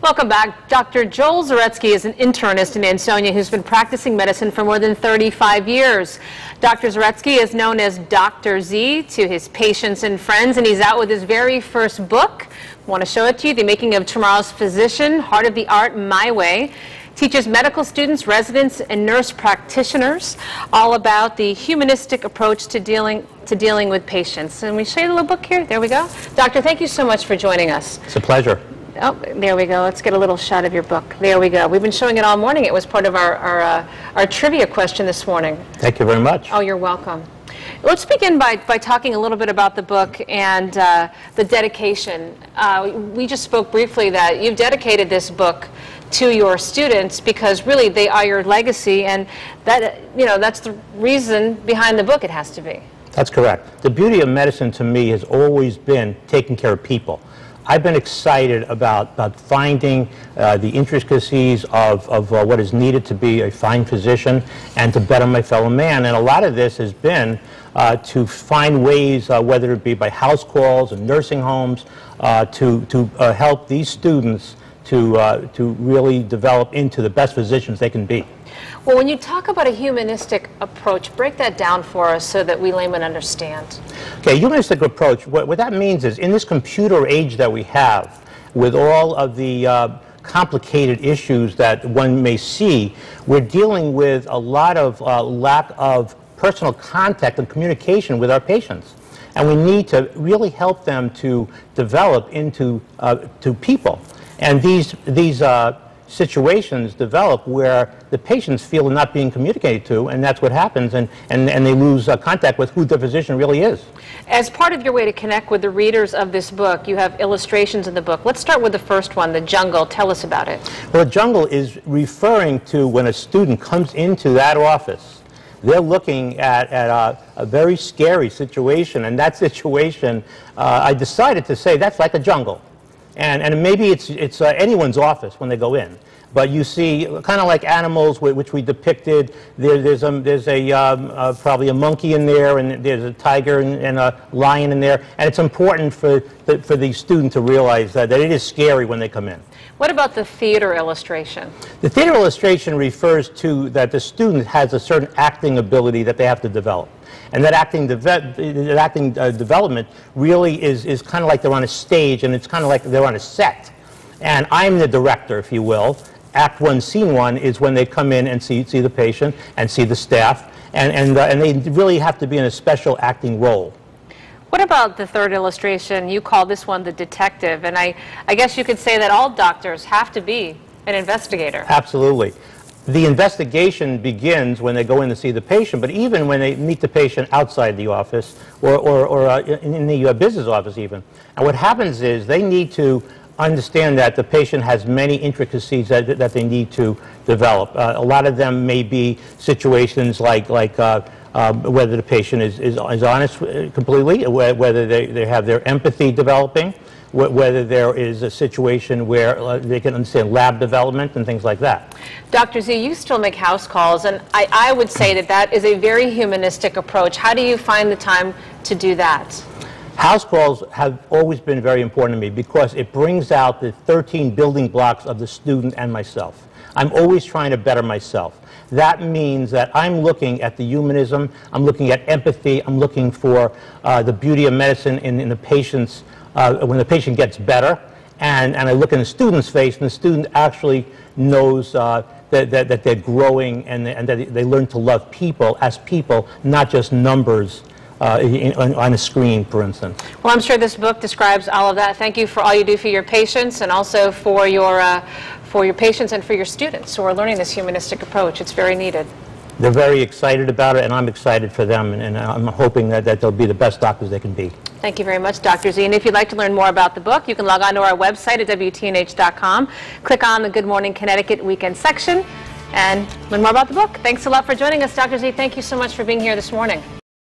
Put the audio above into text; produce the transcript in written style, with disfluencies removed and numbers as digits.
Welcome back. Dr. Joel Zaretzky is an internist in Ansonia who's been practicing medicine for more than 35 years. Dr. Zaretzky is known as Dr. Z to his patients and friends, and he's out with his very first book. I want to show it to you, The Making of Tomorrow's Physician, Heart of the Art, My Way. Teaches medical students, residents, and nurse practitioners all about the humanistic approach to dealing with patients. And we show you the little book here. There we go. Doctor, thank you so much for joining us. It's a pleasure. Oh, there we go. Let's get a little shot of your book. There we go. We've been showing it all morning. It was part of our trivia question this morning. Thank you very much. Oh, you're welcome. Let's begin by talking a little bit about the book and the dedication. We just spoke briefly that you've dedicated this book to your students because really they are your legacy, and that, you know, that's the reason behind the book. It has to be. That's correct. The beauty of medicine to me has always been taking care of people. I've been excited about finding the intricacies of what is needed to be a fine physician and to better my fellow man. And a lot of this has been to find ways, whether it be by house calls and nursing homes, to help these students to really develop into the best physicians they can be. Well, when you talk about a humanistic approach, break that down for us so that we laymen understand. Okay, humanistic approach, what that means is in this computer age that we have, with all of the complicated issues that one may see, we're dealing with a lot of lack of personal contact and communication with our patients. And we need to really help them to develop into to people. And these situations develop where the patients feel they're not being communicated to, and that's what happens, and they lose contact with who the physician really is. As part of your way to connect with the readers of this book, you have illustrations in the book. Let's start with the first one, the jungle. Tell us about it. Well, the jungle is referring to when a student comes into that office. They're looking at a very scary situation, and that situation, I decided to say that's like a jungle. And maybe it's anyone's office when they go in, but you see kind of like animals which we depicted. There's probably a monkey in there, and there's a tiger and a lion in there, and it's important for the student to realize that it is scary when they come in. What about the theater illustration? The theater illustration refers to that the student has a certain acting ability that they have to develop. And that acting development really is kind of like they're on a stage, and it's kind of like they're on a set. And I'm the director, if you will. Act one, scene one is when they come in and see the patient and see the staff, and they really have to be in a special acting role. What about the third illustration? You call this one the detective, and I guess you could say that all doctors have to be an investigator. Absolutely. The investigation begins when they go in to see the patient, but even when they meet the patient outside the office or in the business office even. And what happens is they need to understand that the patient has many intricacies that they need to develop. A lot of them may be situations like whether the patient is honest completely, whether they have their empathy developing, whether there is a situation where they can understand lab development and things like that. Dr. Z, you still make house calls, and I would say that is a very humanistic approach. How do you find the time to do that? House calls have always been very important to me because it brings out the 13 building blocks of the student and myself. I'm always trying to better myself. That means that I'm looking at the humanism, I'm looking at empathy, I'm looking for the beauty of medicine in the patient's when the patient gets better, and I look in the student's face, and the student actually knows that they're growing and that they learn to love people as people, not just numbers on a screen, for instance. Well, I'm sure this book describes all of that. Thank you for all you do for your patients and also for your patients and for your students who are learning this humanistic approach. It's very needed. They're very excited about it, and I'm excited for them, and I'm hoping that they'll be the best doctors they can be. Thank you very much, Dr. Z. And if you'd like to learn more about the book, you can log on to our website at WTNH.com, click on the Good Morning Connecticut Weekend section, and learn more about the book. Thanks a lot for joining us, Dr. Z. Thank you so much for being here this morning.